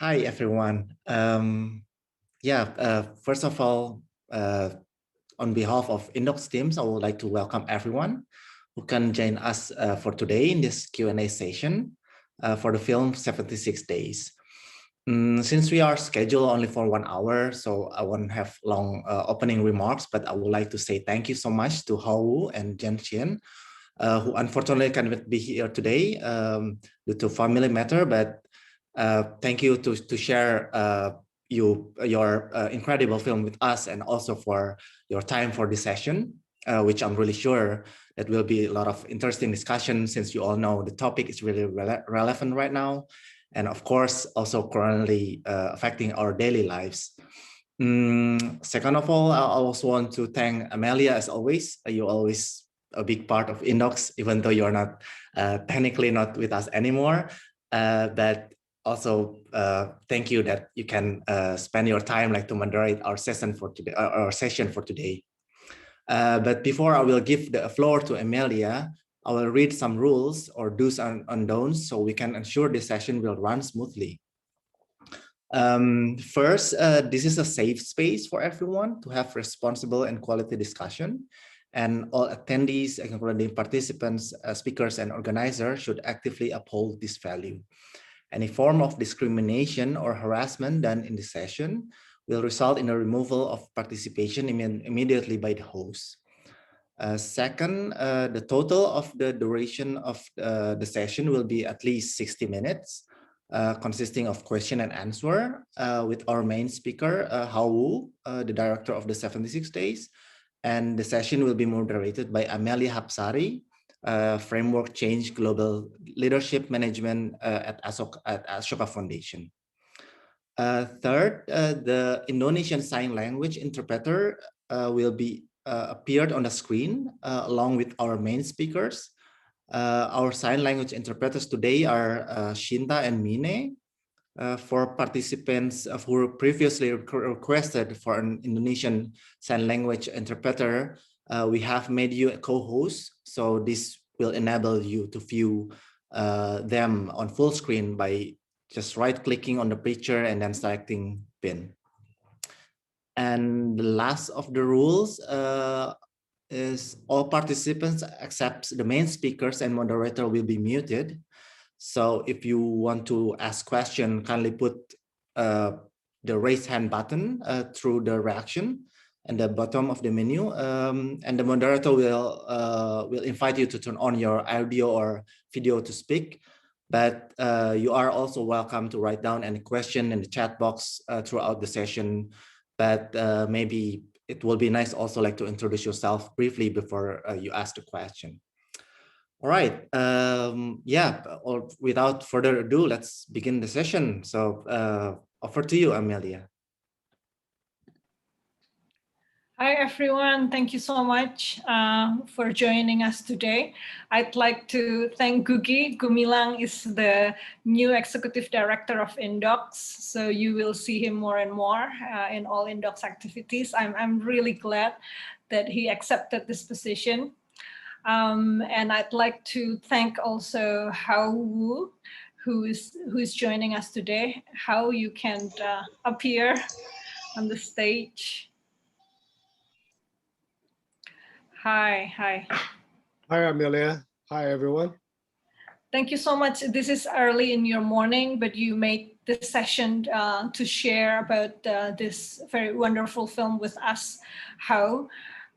Hi, everyone. First of all, on behalf of Indocs teams, I would like to welcome everyone who can join us for today in this Q&A session for the film 76 Days. Since we are scheduled only for 1 hour, so I won't have long opening remarks, but I would like to say thank you so much to Hao Wu and Jen Xian, who unfortunately cannot be here today due to family matter, but thank you to share your incredible film with us, and also for your time for this session, which I'm really sure that will be a lot of interesting discussion, since you all know the topic is really relevant right now, and of course also currently affecting our daily lives. Second of all, I also want to thank Amelia as always. You're always a big part of Indocs, even though you're not technically not with us anymore, but also thank you that you can spend your time like to moderate our session for today. But before I will give the floor to Amelia, I will read some rules or do's and don'ts so we can ensure this session will run smoothly. First, this is a safe space for everyone to have responsible and quality discussion, and all attendees, including participants, speakers, and organizers, should actively uphold this value. Any form of discrimination or harassment done in the session will result in the removal of participation immediately by the host. Second, the total of the duration of the session will be at least 60 minutes, consisting of question and answer with our main speaker, Hao Wu, the director of the 76 Days. And the session will be moderated by Amelia Hapsari, Framework Change Global Leadership Management at Ashoka Foundation. Third, the Indonesian Sign Language interpreter will be appeared on the screen along with our main speakers. Our sign language interpreters today are Shinta and Mine. For participants who previously requested for an Indonesian Sign Language interpreter, we have made you a co-host, so this will enable you to view them on full screen by just right-clicking on the picture and then selecting pin. And the last of the rules is all participants except the main speakers and moderator will be muted. So if you want to ask question, kindly put the raise hand button through the reaction and the bottom of the menu, and the moderator will invite you to turn on your audio or video to speak. But you are also welcome to write down any question in the chat box throughout the session. But maybe it will be nice also like to introduce yourself briefly before you ask the question. All right, or without further ado, let's begin the session. So over to you, Amelia. Hi, everyone. Thank you so much for joining us today. I'd like to thank Gugi. Gumilang is the new executive director of Indocs, so you will see him more and more in all Indocs activities. I'm really glad that he accepted this position. And I'd like to thank also Hao Wu, who is joining us today. Hao, you can appear on the stage. Hi. Hi, Amelia. Hi, everyone. Thank you so much. This is early in your morning, but you made this session to share about this very wonderful film with us, Hao.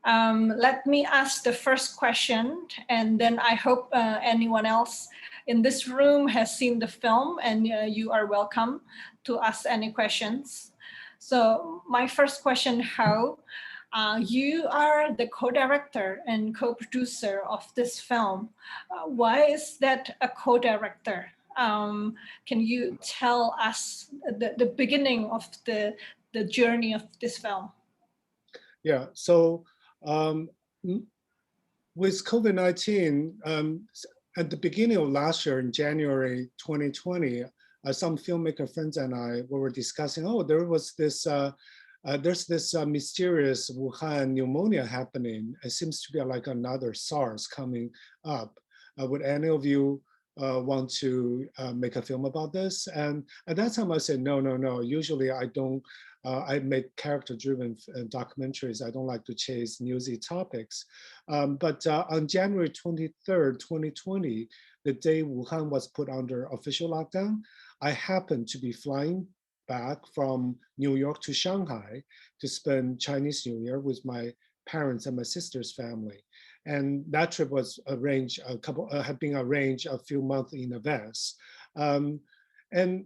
Let me ask the first question, and then I hope anyone else in this room has seen the film, and you are welcome to ask any questions. So my first question, Hao, you are the co-director and co-producer of this film. Why is that a co-director? Can you tell us the beginning of the journey of this film? Yeah, so with COVID-19, at the beginning of last year, in January 2020, some filmmaker friends and I were discussing, oh, there was this, there's this mysterious Wuhan pneumonia happening. It seems to be like another SARS coming up. Would any of you want to make a film about this. And at that time I said, no, no, no. Usually I don't, I make character-driven documentaries. I don't like to chase newsy topics. But on January 23rd, 2020, the day Wuhan was put under official lockdown, I happened to be flying back from New York to Shanghai to spend Chinese New Year with my parents and my sister's family. And that trip was arranged had been arranged a few months in advance. And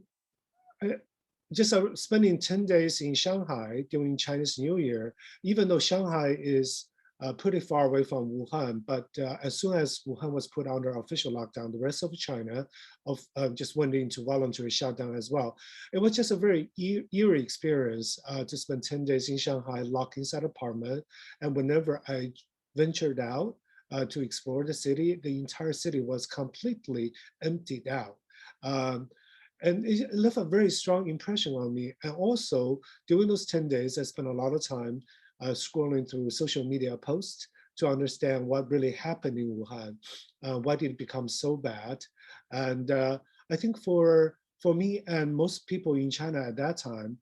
just spending 10 days in Shanghai during Chinese New Year, even though Shanghai is pretty far away from Wuhan, but as soon as Wuhan was put under official lockdown, the rest of China just went into voluntary shutdown as well. It was just a very eerie experience to spend 10 days in Shanghai, locked inside an apartment. And whenever I ventured out to explore the city, the entire city was completely emptied out. And it left a very strong impression on me. And also, during those 10 days, I spent a lot of time scrolling through social media posts to understand what really happened in Wuhan. Why did it become so bad? And I think for me and most people in China at that time,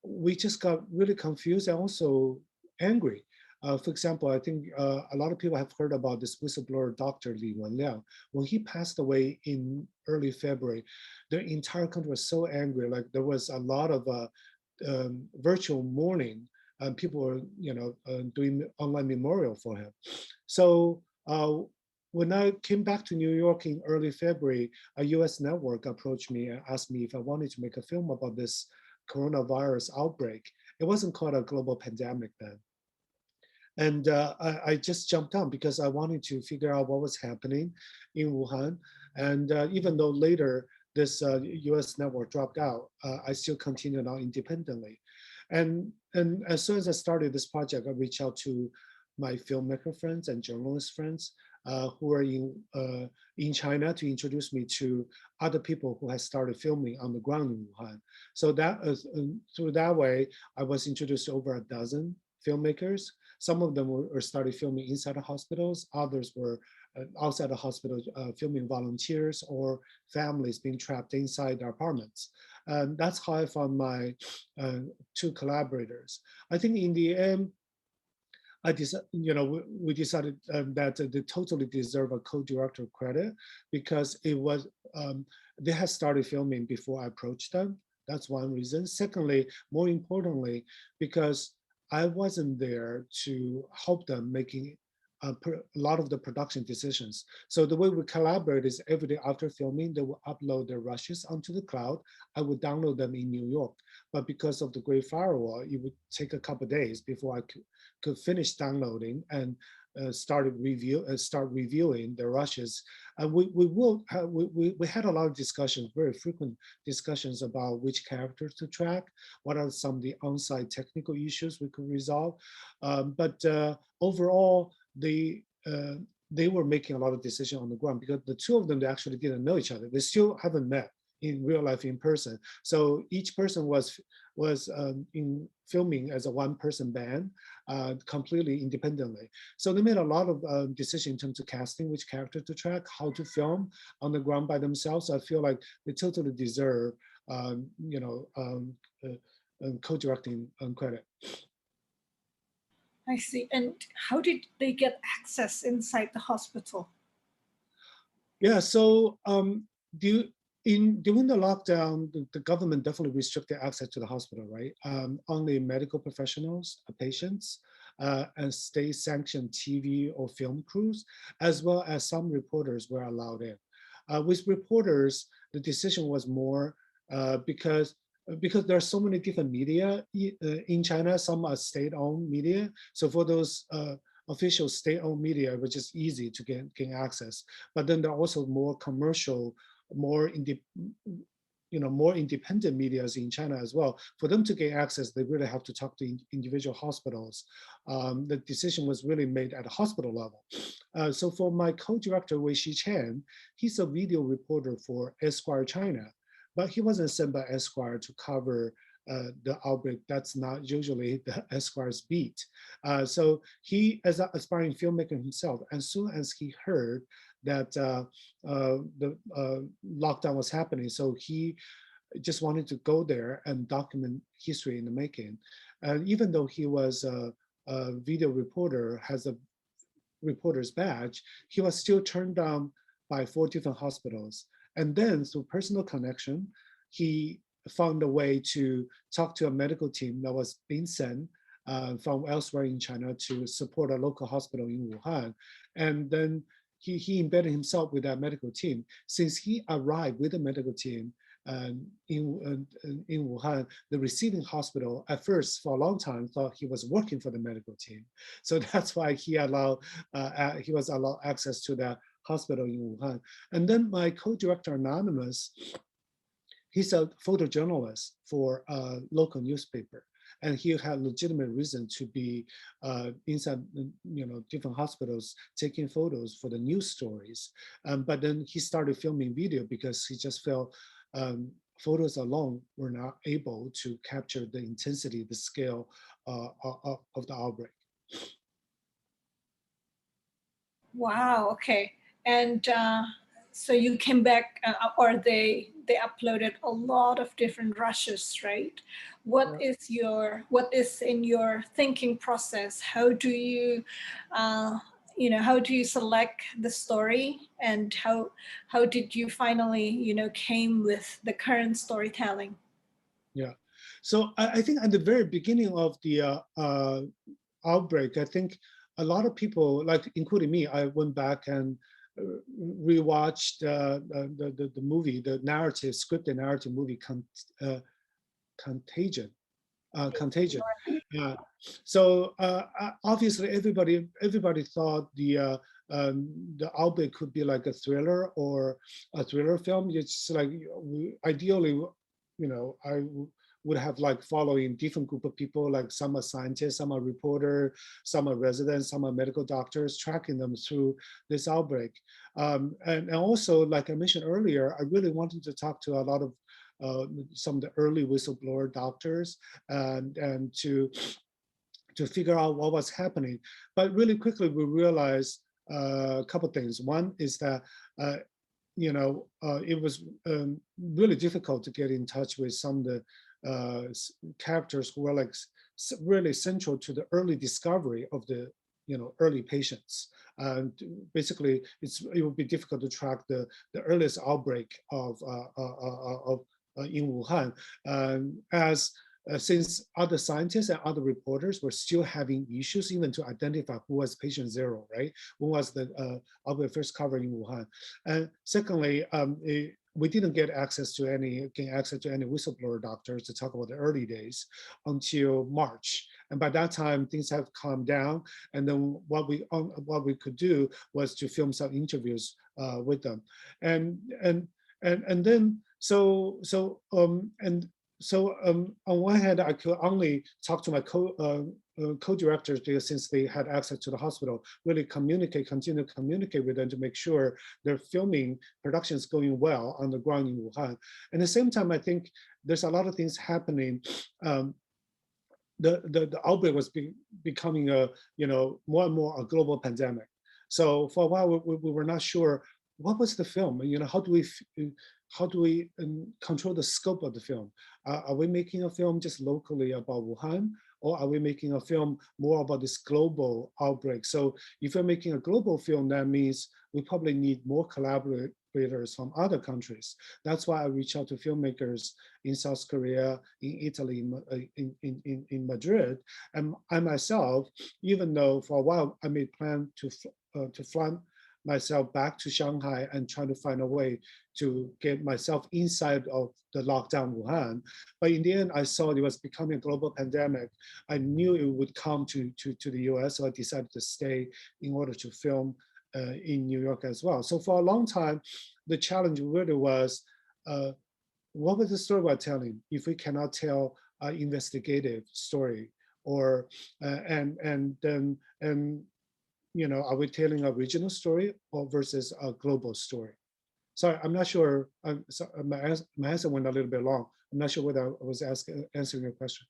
we just got really confused and also angry. For example, I think a lot of people have heard about this whistleblower doctor Li Wenliang. When he passed away in early February, the entire country was so angry. Like there was a lot of virtual mourning, and people were, doing online memorial for him. So when I came back to New York in early February, a U.S. network approached me and asked me if I wanted to make a film about this coronavirus outbreak. It wasn't called a global pandemic then. And I just jumped on because I wanted to figure out what was happening in Wuhan. And even though later this US network dropped out, I still continued on independently. And as soon as I started this project, I reached out to my filmmaker friends and journalist friends who are in China to introduce me to other people who had started filming on the ground in Wuhan. So that through that way, I was introduced to over a dozen filmmakers. Some of them were started filming inside the hospitals. Others were outside the hospital filming volunteers or families being trapped inside their apartments. And that's how I found my two collaborators. I think in the end, we decided that they totally deserve a co-director credit because it was they had started filming before I approached them. That's one reason. Secondly, more importantly, because I wasn't there to help them making a lot of the production decisions. So the way we collaborate is every day after filming, they will upload their rushes onto the cloud. I would download them in New York. But because of the Great Firewall, it would take a couple of days before I could finish downloading and start reviewing the rushes. And we had a lot of discussions, very frequent discussions about which characters to track, what are some of the on-site technical issues we could resolve. But overall, they were making a lot of decisions on the ground because the two of them, they actually didn't know each other. They still haven't met in real life in person. So each person was in filming as a one-person band, completely independently. So they made a lot of decisions in terms of casting, which character to track, how to film on the ground by themselves. I feel like they totally deserve, co-directing credit. I see. And how did they get access inside the hospital? Yeah, so during the lockdown, the government definitely restricted access to the hospital, right? Only medical professionals, patients, and state-sanctioned TV or film crews, as well as some reporters were allowed in. With reporters, the decision was more because there are so many different media in China. Some are state-owned media. So for those official state-owned media, it was just easy to gain access. But then there are also more commercial, more independent medias in China as well. For them to gain access, they really have to talk to individual hospitals. The decision was really made at a hospital level. So for my co-director, Wei Shi Chen, he's a video reporter for Esquire China, but he wasn't sent by Esquire to cover the outbreak. That's not usually the Esquire's beat. So he, as an aspiring filmmaker himself, as soon as he heard that the lockdown was happening. So he just wanted to go there and document history in the making. And even though he was a video reporter, has a reporter's badge, he was still turned down by 4 different hospitals. And then through personal connection, he found a way to talk to a medical team that was being sent from elsewhere in China to support a local hospital in Wuhan. And then he embedded himself with that medical team. Since he arrived with the medical team in Wuhan, the receiving hospital at first for a long time thought he was working for the medical team. So that's why he was allowed access to that hospital in Wuhan. And then my co-director Anonymous, he's a photojournalist for a local newspaper. And he had legitimate reason to be inside, different hospitals taking photos for the news stories. But then he started filming video because he just felt photos alone were not able to capture the intensity, the scale of the outbreak. Wow. Okay. And so you came back, or they uploaded a lot of different rushes, right? What is in your thinking process? How do you, how do you select the story, and how did you finally, came with the current storytelling? Yeah. So I think at the very beginning of the outbreak, I think a lot of people, like including me, I went back and rewatched the movie, the narrative, scripted narrative movie, Contagion. Contagion. So obviously, everybody thought the outbreak could be like a thriller or a thriller film. It's like ideally, I would have like following different group of people, like some are scientists, some are reporter, some are residents, some are medical doctors, tracking them through this outbreak. And also, like I mentioned earlier, I really wanted to talk to a lot of some of the early whistleblower doctors and to figure out what was happening. But really quickly, we realized a couple of things. One is that it was really difficult to get in touch with some of the characters who were like really central to the early discovery of the early patients. And basically, it would be difficult to track the earliest outbreak of in Wuhan, since other scientists and other reporters were still having issues even to identify who was patient zero, right? When was the outbreak first covered in Wuhan? And secondly, we didn't get access to any whistleblower doctors to talk about the early days until March. And by that time, things have calmed down. And then what we could do was to film some interviews with them. And then on one hand, I could only talk to my co-directors because since they had access to the hospital, really continue to communicate with them to make sure their filming production is going well on the ground in Wuhan. And at the same time, I think there's a lot of things happening. The outbreak was becoming more and more a global pandemic. So for a while, we were not sure what was the film. How do we control the scope of the film? Are we making a film just locally about Wuhan, or are we making a film more about this global outbreak? So if we're making a global film, that means we probably need more collaborators from other countries. That's why I reached out to filmmakers in South Korea, in Italy, in Madrid. And I myself, even though for a while I made plan to fly myself back to Shanghai and trying to find a way to get myself inside of the lockdown Wuhan. But in the end, I saw it was becoming a global pandemic. I knew it would come to the US, so I decided to stay in order to film in New York as well. So for a long time, the challenge really was, what was the story we're telling if we cannot tell an investigative story, or are we telling a regional story or versus a global story? Sorry, I'm not sure. My answer went a little bit long. I'm not sure whether I was answering your question.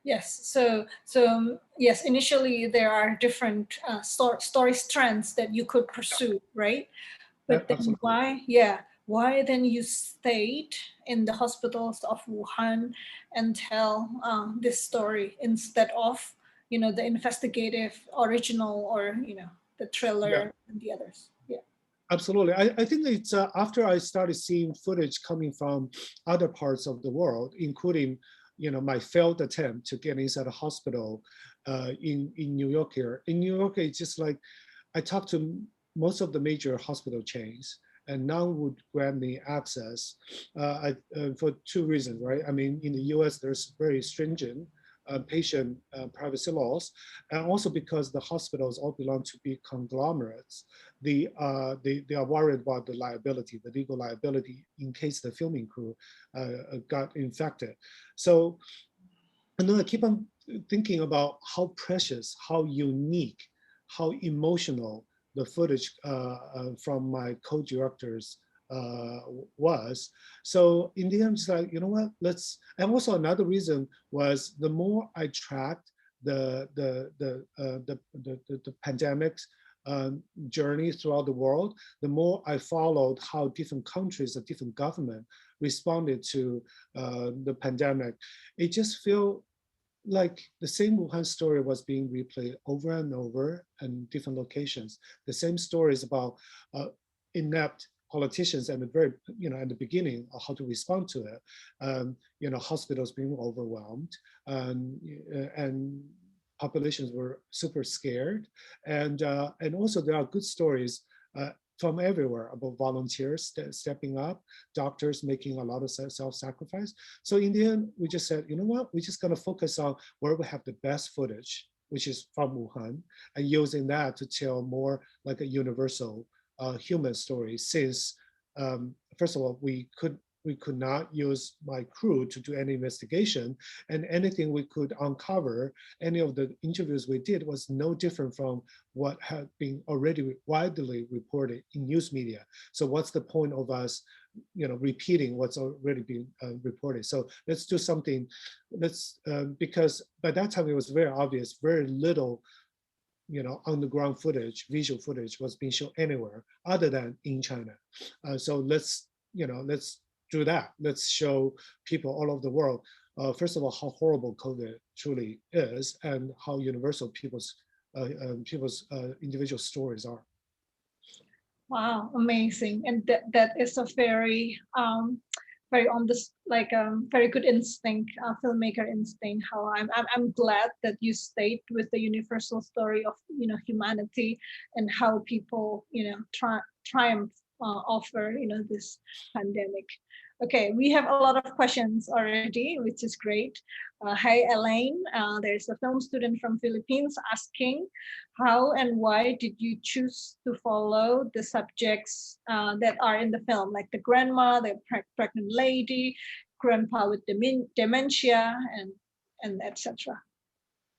Yes. Yes, initially there are different story strands that you could pursue, right? But then Absolutely. why? Yeah. Why then you stayed in the hospitals of Wuhan and tell this story instead of, the investigative original, or, the Yeah. thriller and the others? Yeah. Absolutely. I think it's after I started seeing footage coming from other parts of the world, including, my failed attempt to get inside a hospital in New York here. In New York, it's just like I talked to most of the major hospital chains, and none would grant me access for two reasons, right? I mean, in the US, there's very stringent patient privacy laws, and also because the hospitals all belong to big conglomerates, they are worried about the liability, the legal liability, in case the filming crew got infected. So, and then I keep on thinking about how precious, how unique, how emotional the footage from my co-directors was. So in the end, it's like, you know what, let's, and also another reason was the more I tracked the pandemics journey throughout the world, the more I followed how different countries or different government responded to the pandemic. It just feel like the same Wuhan story was being replayed over and over in different locations. The same stories about inept politicians at the very, at the beginning of how to respond to it. Hospitals being overwhelmed, and populations were super scared, and also there are good stories from everywhere about volunteers stepping up, doctors making a lot of self-sacrifice. So in the end, we just said, you know what, we're just going to focus on where we have the best footage, which is from Wuhan, and using that to tell more like a universal human story. Since first of all, we could not use my crew to do any investigation, and anything we could uncover, any of the interviews we did was no different from what had been already widely reported in news media. So what's the point of us, repeating what's already been reported? So let's do something. Because by that time it was very obvious, very little on the ground footage, visual footage was being shown anywhere other than in China. So let's do that. Let's show people all over the world, first of all, how horrible COVID truly is, and how universal people's individual stories are. Wow, amazing. And that is a very very on this, like, very good instinct, filmmaker instinct. How I'm glad that you stayed with the universal story of, humanity, and how people, triumph over, this pandemic. Okay, we have a lot of questions already, which is great. Hi, Elaine. There's a film student from Philippines asking, how and why did you choose to follow the subjects that are in the film, like the grandma, the pregnant lady, grandpa with dementia, and etc.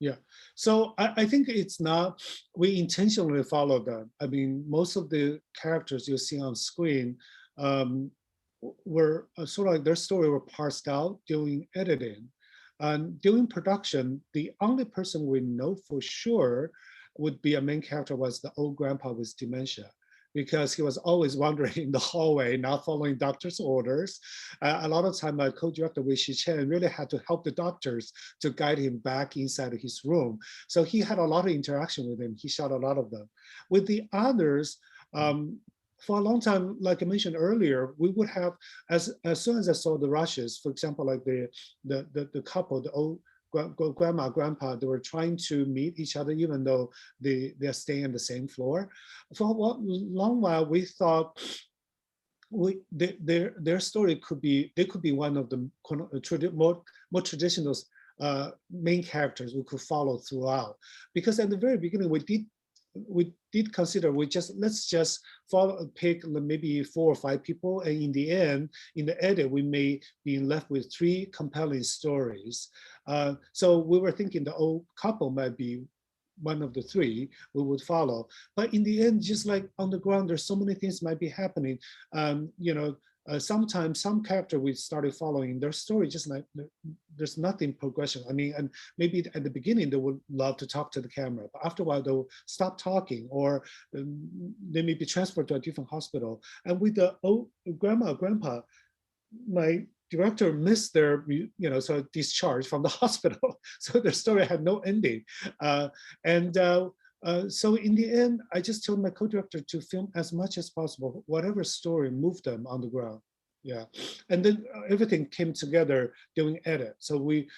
Yeah, so I think it's not, we intentionally follow them. I mean, most of the characters you see on screen were sort of like their story were parsed out during editing. And during production, the only person we know for sure would be a main character was the old grandpa with dementia, because he was always wandering in the hallway, not following doctor's orders. A lot of time, my co-director, Wei Chen, really had to help the doctors to guide him back inside his room. So he had a lot of interaction with him. He shot a lot of them. With the others, for a long time, like I mentioned earlier, we would have, as soon as I saw the rushes, for example, like the couple, the old grandma, grandpa, they were trying to meet each other even though they're staying on the same floor. For a long while, we thought their story could be, they could be one of the more traditional main characters we could follow throughout. Because at the very beginning, we did consider let's just pick maybe 4 or 5 people, and in the end, in the edit, we may be left with 3 compelling stories. So we were thinking the old couple might be one of the three we would follow. But in the end, just like on the ground, there's so many things might be happening. Sometimes some character we started following, their story just like there's nothing progression. I mean, and maybe at the beginning they would love to talk to the camera, but after a while they'll stop talking, or they may be transferred to a different hospital. And with the old grandma, grandpa, my director missed their, so discharge from the hospital. So their story had no ending. So in the end, I just told my co-director to film as much as possible, whatever story moved them on the ground. Yeah, and then everything came together doing edit. So we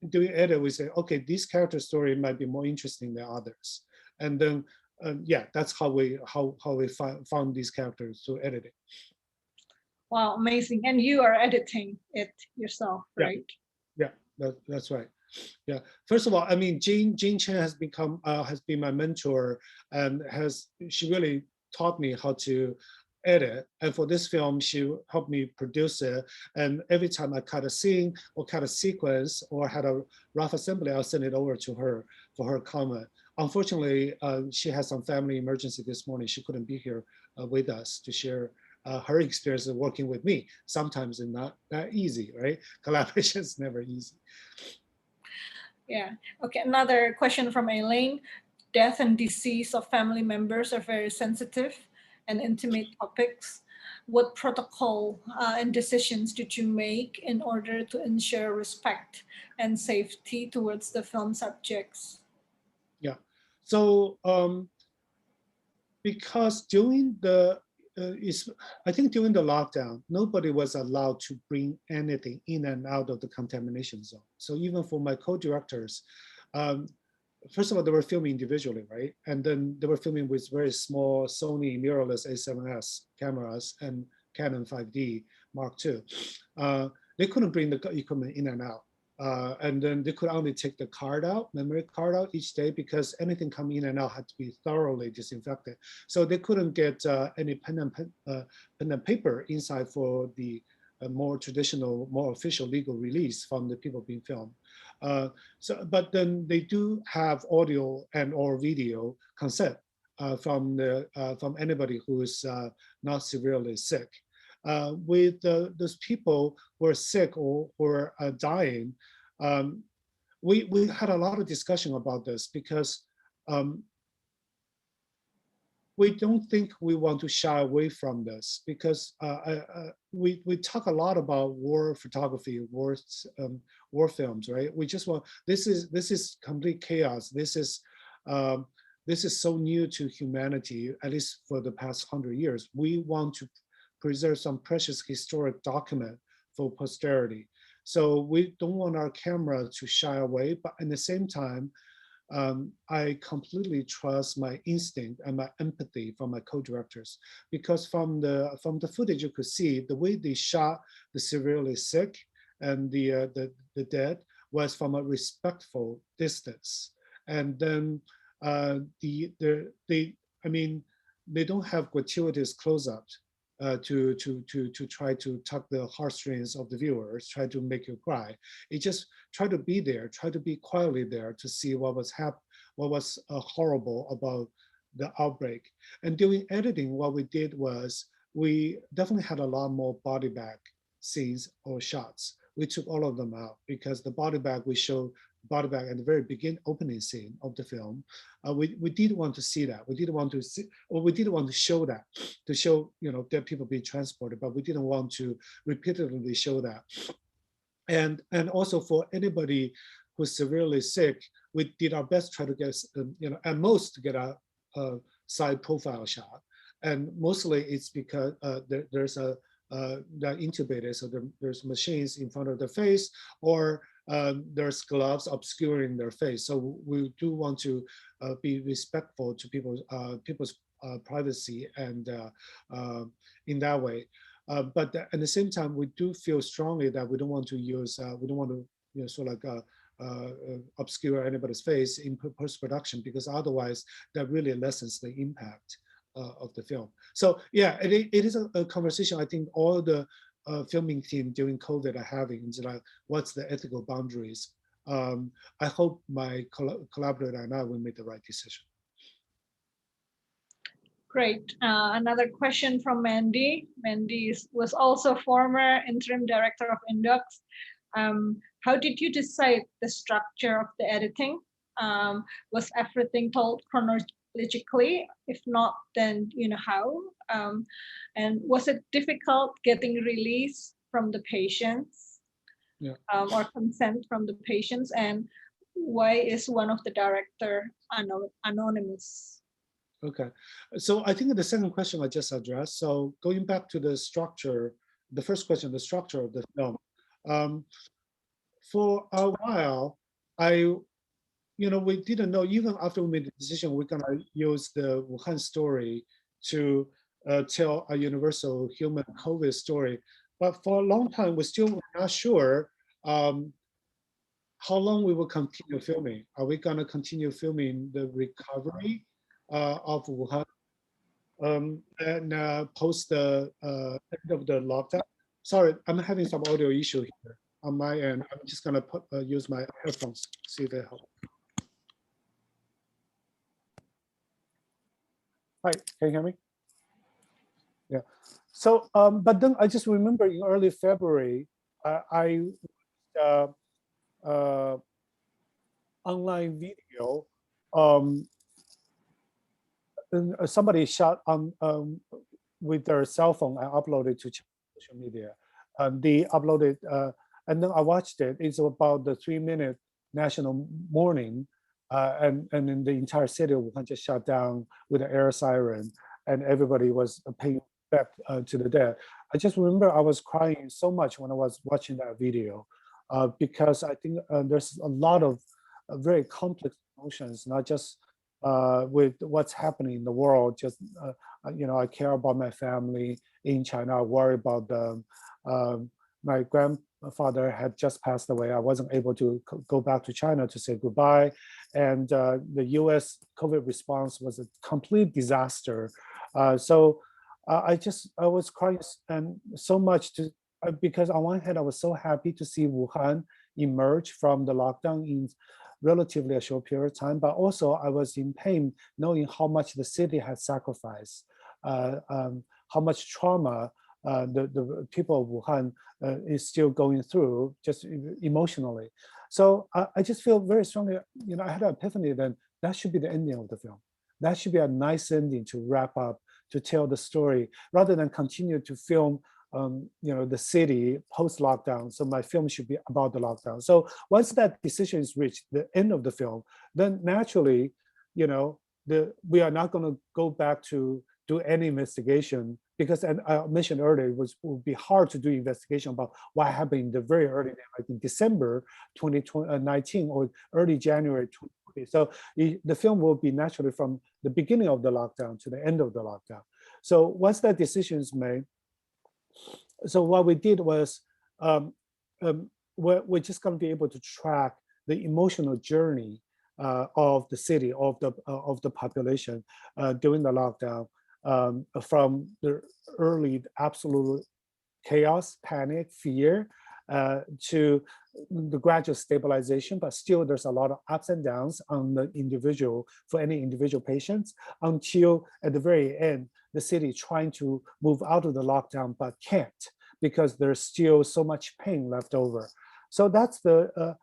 doing edit, we say, okay, this character story might be more interesting than others. And then, yeah, that's how we found these characters through editing. Wow, amazing. And you are editing it yourself, right? Yeah, that's right. Yeah. First of all, I mean, Jane Chen has been my mentor, and she really taught me how to edit. And for this film, she helped me produce it. And every time I cut a scene or cut a sequence or had a rough assembly, I'll send it over to her for her comment. Unfortunately, she had some family emergency this morning. She couldn't be here with us to share her experience of working with me. Sometimes it's not that easy, right? Collaboration is never easy. Yeah. Okay. Another question from Elaine. Death and disease of family members are very sensitive and intimate topics. What protocol and decisions did you make in order to ensure respect and safety towards the film subjects? Yeah. So because during the I think during the lockdown, nobody was allowed to bring anything in and out of the contamination zone. So even for my co-directors, first of all, they were filming individually, right? And then they were filming with very small Sony mirrorless A7S cameras and Canon 5D Mark II. They couldn't bring the equipment in and out. And then they could only take the memory card out each day, because anything coming in and out had to be thoroughly disinfected. So they couldn't get any pen and paper inside for the more traditional, more official legal release from the people being filmed. But then they do have audio and or video consent from anybody who is not severely sick. With those people who are sick or who are dying, we had a lot of discussion about this, because we don't think we want to shy away from this, because we talk a lot about war photography, war films, right? We just want, this is complete chaos. This is so new to humanity, at least for the past 100 years. We want to preserve some precious historic document for posterity. So we don't want our camera to shy away, but at the same time, I completely trust my instinct and my empathy from my co-directors, because from the footage you could see the way they shot the severely sick and the dead was from a respectful distance. And then they don't have gratuitous close-ups to try to tug the heartstrings of the viewers, try to make you cry. It just try to be there, try to be quietly there to see what was horrible about the outbreak. And during editing, what we did was we definitely had a lot more body bag scenes or shots. We took all of them out, because the body bag, we showed body bag at the very opening scene of the film. We didn't want to see that. We didn't want to see, or we didn't want to show that, to show dead people being transported, but we didn't want to repeatedly show that. And also for anybody who's severely sick, we did our best to try to get, at most to get a side profile shot. And mostly it's because there's they're intubated, so there's machines in front of the face, or there's gloves obscuring their face. So we do want to be respectful to people's privacy, and in that way. But at the same time, we do feel strongly that we don't want to use, we don't want to, sort of like obscure anybody's face in post-production, because otherwise that really lessens the impact of the film. So yeah, it is a conversation I think all the filming team during COVID are having. It's like, what's the ethical boundaries I hope my collaborator and I will make the right decision. Great. Another question from Mandy. Mandy was also former interim director of Indocs. How did you decide the structure of the editing? Was everything told chronologically? If not, then how? And was it difficult getting release from the patients? Yeah. Or consent from the patients? And why is one of the director anonymous? Okay, so I think the second question I just addressed. So going back to the structure, the first question, the structure of the film. For a while, we didn't know, even after we made the decision, we're gonna use the Wuhan story to tell a universal human COVID story. But for a long time, we still were not sure how long we will continue filming. Are we gonna continue filming the recovery of Wuhan and post the end of the lockdown? Sorry, I'm having some audio issue here on my end. I'm just gonna use my headphones, see if they help. Hi, can you hear me? Yeah. So, but then I just remember in early February, I online video. Somebody shot on with their cell phone and uploaded to social media. They uploaded, and then I watched it. It's about the 3-minute national mourning, and in the entire city of Wuhan just shut down with an air siren, and everybody was paying back to the dead. I just remember I was crying so much when I was watching that video, because I think there's a lot of very complex emotions, not just with what's happening in the world. Just I care about my family in China. I worry about them. My grandfather had just passed away. I wasn't able to go back to China to say goodbye, and the U.S. COVID response was a complete disaster. So I was crying and so much because on one hand I was so happy to see Wuhan emerge from the lockdown in relatively a short period of time, but also I was in pain knowing how much the city had sacrificed, how much trauma the people of Wuhan is still going through just emotionally. So I just feel very strongly, I had an epiphany that that should be the ending of the film. That should be a nice ending to wrap up, to tell the story, rather than continue to film the city post-lockdown. So my film should be about the lockdown. So once that decision is reached, the end of the film, then naturally, we are not going to go back to do any investigation, because, and I mentioned earlier, it would be hard to do investigation about what happened in the very early, like in December 2019 or early January 2020. So the film will be naturally from the beginning of the lockdown to the end of the lockdown. So once that decision is made, so what we did was we're just going to be able to track the emotional journey of the city, of the population during the lockdown, from the early absolute chaos, panic, fear, to the gradual stabilization, but still there's a lot of ups and downs on the individual, for any individual patients, until at the very end, the city trying to move out of the lockdown, but can't, because there's still so much pain left over. So that's the,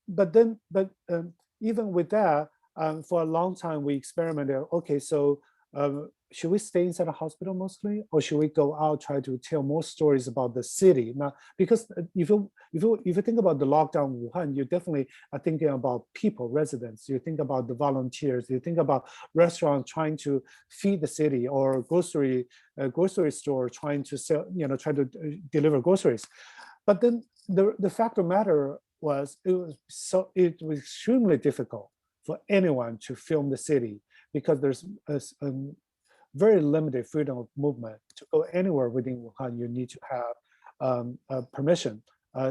but even with that, for a long time we experimented, okay, so should we stay inside the hospital mostly, or should we go out, try to tell more stories about the city? Now, because if you think about the lockdown in Wuhan, you definitely are thinking about people, residents. You think about the volunteers. You think about restaurants trying to feed the city, or grocery store trying to sell, try to deliver groceries. But then the fact of the matter was, it was extremely difficult for anyone to film the city, because there's a very limited freedom of movement. To go anywhere within Wuhan, you need to have permission,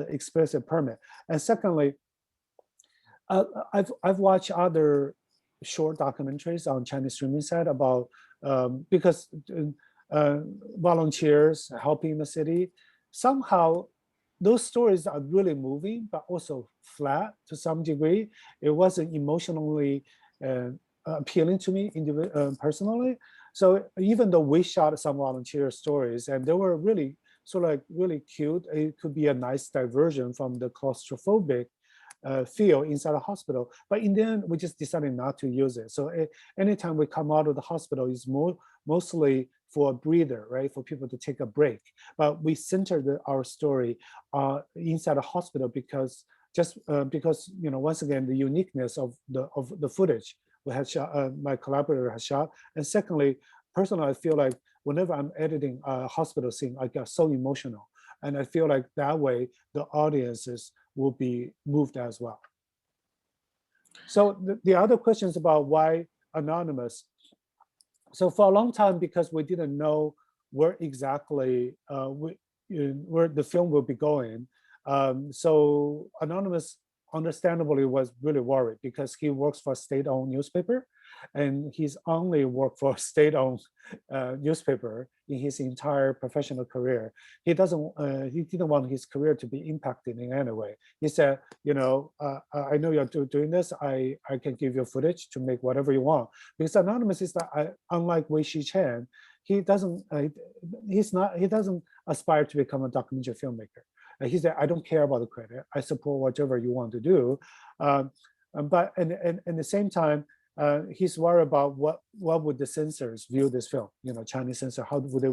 explicit permit. And secondly, I've watched other short documentaries on Chinese streaming site about, because volunteers helping the city, somehow those stories are really moving, but also flat to some degree. It wasn't emotionally appealing to me personally. So even though we shot some volunteer stories and they were really sort of like really cute, it could be a nice diversion from the claustrophobic feel inside a hospital. But in the end, we just decided not to use it. So anytime we come out of the hospital, it's mostly for a breather, right? For people to take a break. But we centered our story inside a hospital because because once again the uniqueness of the footage we had shot, my collaborator has shot, and secondly, personally, I feel like whenever I'm editing a hospital scene, I get so emotional, and I feel like that way the audiences will be moved as well. So the other questions about why anonymous. So for a long time, because we didn't know where exactly where the film will be going, so Anonymous understandably was really worried because he works for a state-owned newspaper, and he's only worked for a state-owned newspaper in his entire professional career. He didn't want his career to be impacted in any way. He said, I know you're doing this. I can give you footage to make whatever you want. Because Anonymous is that, unlike Wei Shi-chen, he doesn't aspire to become a documentary filmmaker. He said, I don't care about the credit. I support whatever you want to do. But at the same time, he's worried about what would the censors view this film, Chinese censor, how would they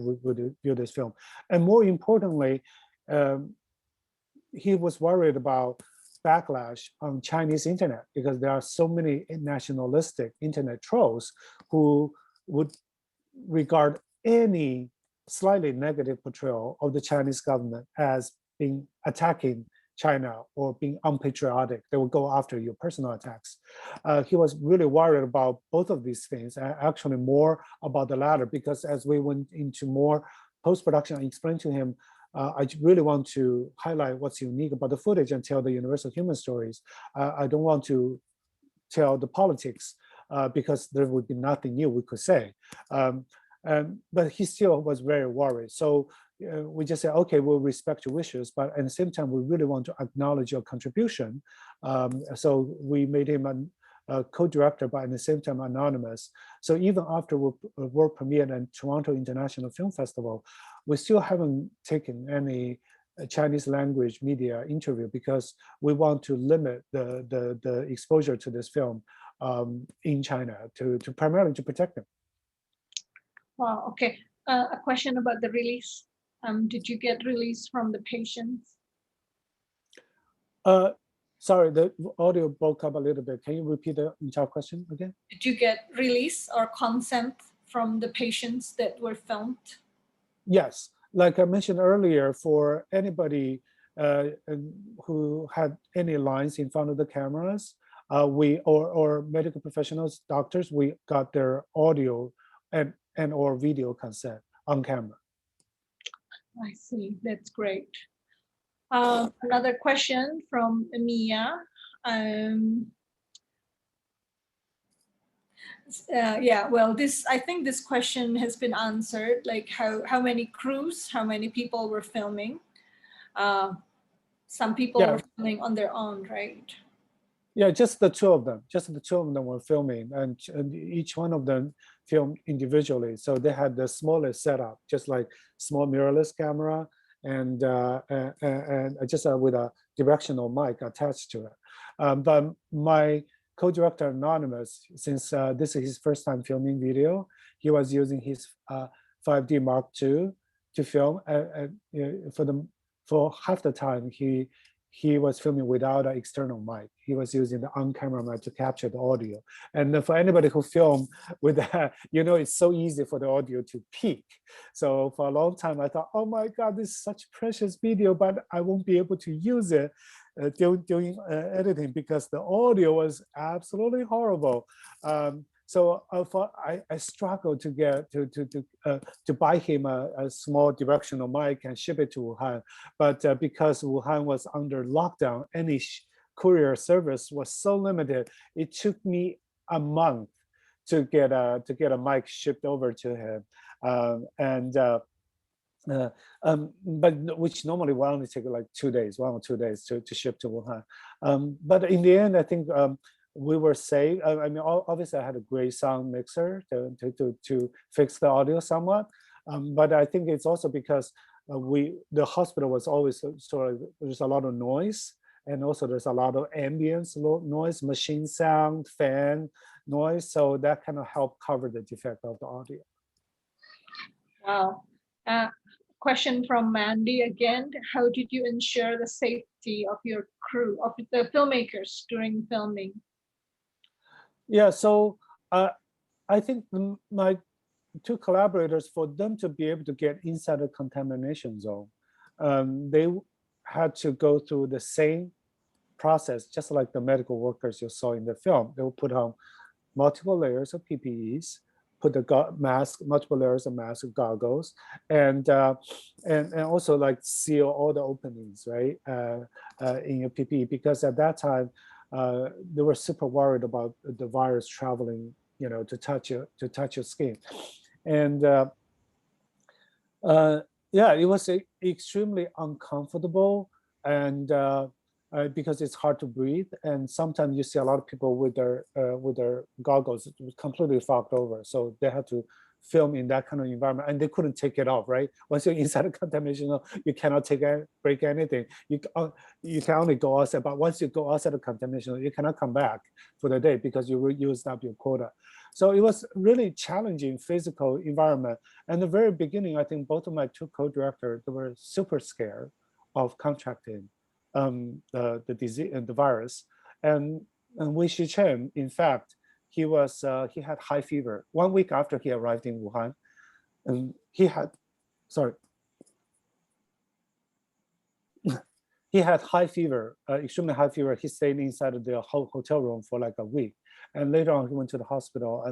view this film? And more importantly, he was worried about backlash on Chinese internet because there are so many nationalistic internet trolls who would regard any slightly negative portrayal of the Chinese government as being attacking China or being unpatriotic. They will go after your personal attacks. He was really worried about both of these things, actually more about the latter, because as we went into more post-production, I explained to him, I really want to highlight what's unique about the footage and tell the universal human stories. I don't want to tell the politics because there would be nothing new we could say. But he still was very worried. So we just said, okay, we'll respect your wishes, but at the same time, we really want to acknowledge your contribution. So we made him a co-director, but at the same time, anonymous. So even after work premiered at Toronto International Film Festival, we still haven't taken any Chinese language media interview because we want to limit the exposure to this film in China to primarily to protect them. Wow, okay. A question about the release. Did you get release from the patients? Sorry, the audio broke up a little bit. Can you repeat the entire question again? Did you get release or consent from the patients that were filmed? Yes, like I mentioned earlier, for anybody who had any lines in front of the cameras, or medical professionals, doctors, we got their audio and or video consent on camera. I see, that's great. Another question from Mia. Yeah, well, I think this question has been answered, like how many crews, how many people were filming? Some people were filming on their own, right? Yeah, just the two of them. Just the two of them were filming, and each one of them filmed individually. So they had the smallest setup, just like small mirrorless camera, and just with a directional mic attached to it. But my co-director Anonymous, since this is his first time filming video, he was using his 5D Mark II to film. For half the time, he was filming without an external mic. He was using the on-camera mic to capture the audio. And for anybody who filmed with that, it's so easy for the audio to peak. So for a long time, I thought, oh my God, this is such precious video, but I won't be able to use it during editing because the audio was absolutely horrible. So I struggled to get to buy him a small directional mic and ship it to Wuhan, but because Wuhan was under lockdown, any courier service was so limited. It took me a month to get a mic shipped over to him, but which normally will only take like 2 days, 1 or 2 days to ship to Wuhan. But in the end, I think we were safe. I mean, obviously, I had a great sound mixer to fix the audio somewhat. But I think it's also because the hospital was always sort of, there's a lot of noise, and also there's a lot of ambience noise, machine sound, fan noise. So that kind of helped cover the defect of the audio. Wow. Question from Mandy again. How did you ensure the safety of your crew, of the filmmakers during filming? Yeah, so I think my 2 collaborators, for them to be able to get inside the contamination zone, they had to go through the same process, just like the medical workers you saw in the film. They will put on multiple layers of PPEs, put the mask, multiple layers of mask, goggles, and also like seal all the openings, right, in your PPE, because at that time they were super worried about the virus traveling, you know, to touch your skin, and yeah, it was extremely uncomfortable, and because it's hard to breathe, and sometimes you see a lot of people with their goggles completely fogged over, so they had to film in that kind of environment, and they couldn't take it off. Right, once you're inside a contamination, you cannot break anything. You can only go outside, but once you go outside the contamination, you cannot come back for the day because you used up your quota. So it was really challenging physical environment. And the very beginning, I think both of my 2 co-directors, they were super scared of contracting the disease and the virus. And Wei Chen, in fact, he had high fever 1 week after he arrived in Wuhan, and he had high fever, extremely high fever. He stayed inside of the hotel room for like a week. And later on, he went to the hospital,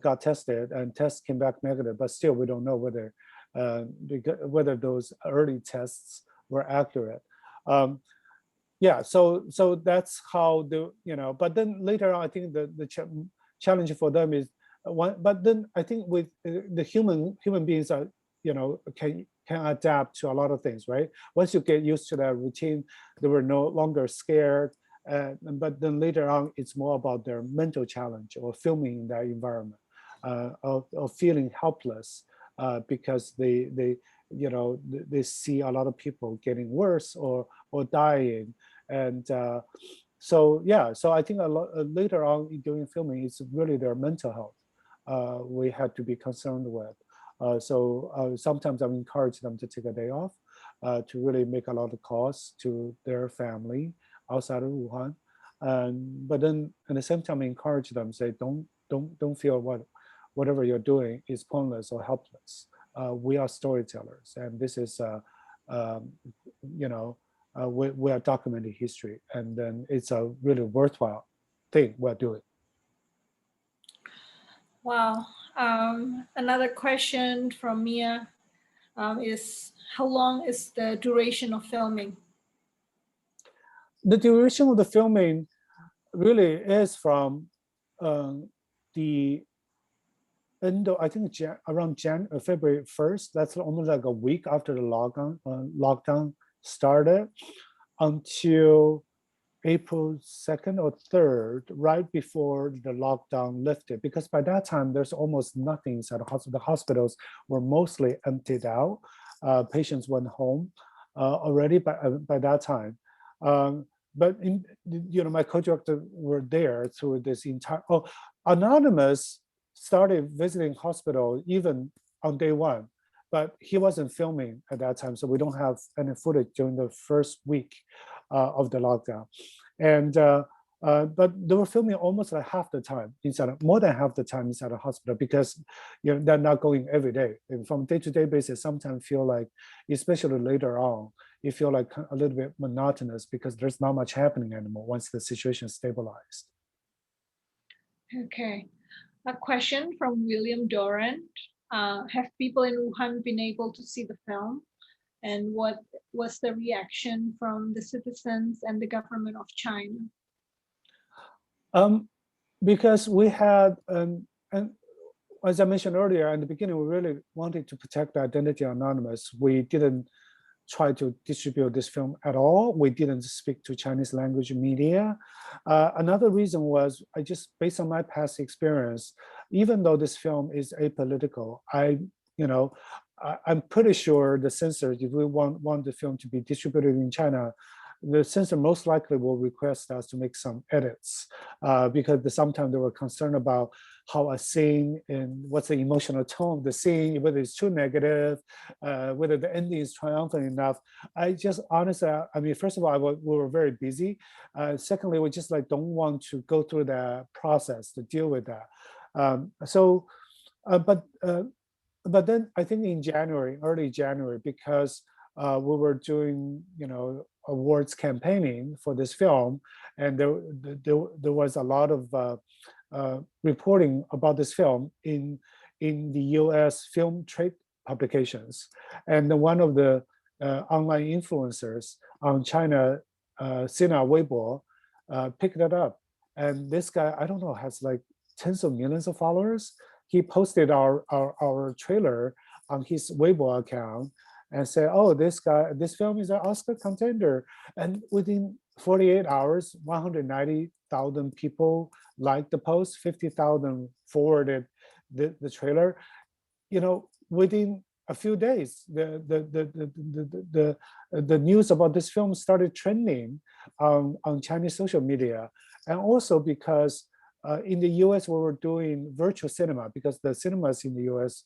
got tested, and tests came back negative. But still, we don't know whether those early tests were accurate. Yeah, so that's how But then later on, I think the challenge for them is one. But then I think with the human beings are can adapt to a lot of things, right? Once you get used to that routine, they were no longer scared. But then later on, it's more about their mental challenge or filming in that environment, of feeling helpless because they see a lot of people getting worse or dying, and so I think later on during filming, it's really their mental health we had to be concerned with. Sometimes I encourage them to take a day off to really make a lot of calls to their family outside of Wuhan, but then at the same time encourage them, say don't feel whatever you're doing is pointless or helpless. We are storytellers, and this is we are documenting history, and then it's a really worthwhile thing we're doing. Wow. Another question from Mia is, how long is the duration of filming? The duration of the filming really is from the end of, I think, around February 1st. That's almost like a week after the lockdown started, until April 2nd or 3rd, right before the lockdown lifted. Because by that time, there's almost nothing inside the hospital. The hospitals were mostly emptied out. Patients went home already by that time. But my co-director were there through this entire. Anonymous started visiting hospital even on day 1, but he wasn't filming at that time, so we don't have any footage during the first week of the lockdown. And but they were filming almost like half the time more than half the time inside the hospital, because they're not going every day. And from day-to-day basis, sometimes feel like, especially later on, you feel like a little bit monotonous because there's not much happening anymore once the situation stabilized. Okay. A question from William Dorant. Have people in Wuhan been able to see the film? And what was the reaction from the citizens and the government of China? Because we had, as I mentioned earlier, in the beginning, we really wanted to protect the identity of Anonymous. We didn't try to distribute this film at all. We didn't speak to Chinese language media. Another reason was I just, based on my past experience, even though this film is apolitical, I'm pretty sure the censors, if we want the film to be distributed in China, the censor most likely will request us to make some edits because sometimes they were concerned about how a scene and what's the emotional tone of the scene, whether it's too negative, whether the ending is triumphant enough. I just honestly, I mean, first of all, we were very busy. Secondly, we just like don't want to go through the process to deal with that. But then I think in January, early January, because we were doing, awards campaigning for this film, and there was a lot of reporting about this film in the U.S. film trade publications, and one of the online influencers on China, Sina Weibo, picked it up, and this guy, I don't know, has like tens of millions of followers. He posted our trailer on his Weibo account and said, "Oh, this film is an Oscar contender." And within 48 hours, 190,000 people liked the post, 50,000 forwarded the trailer. Within a few days, the news about this film started trending on Chinese social media, and also because in the US, we were doing virtual cinema because the cinemas in the US,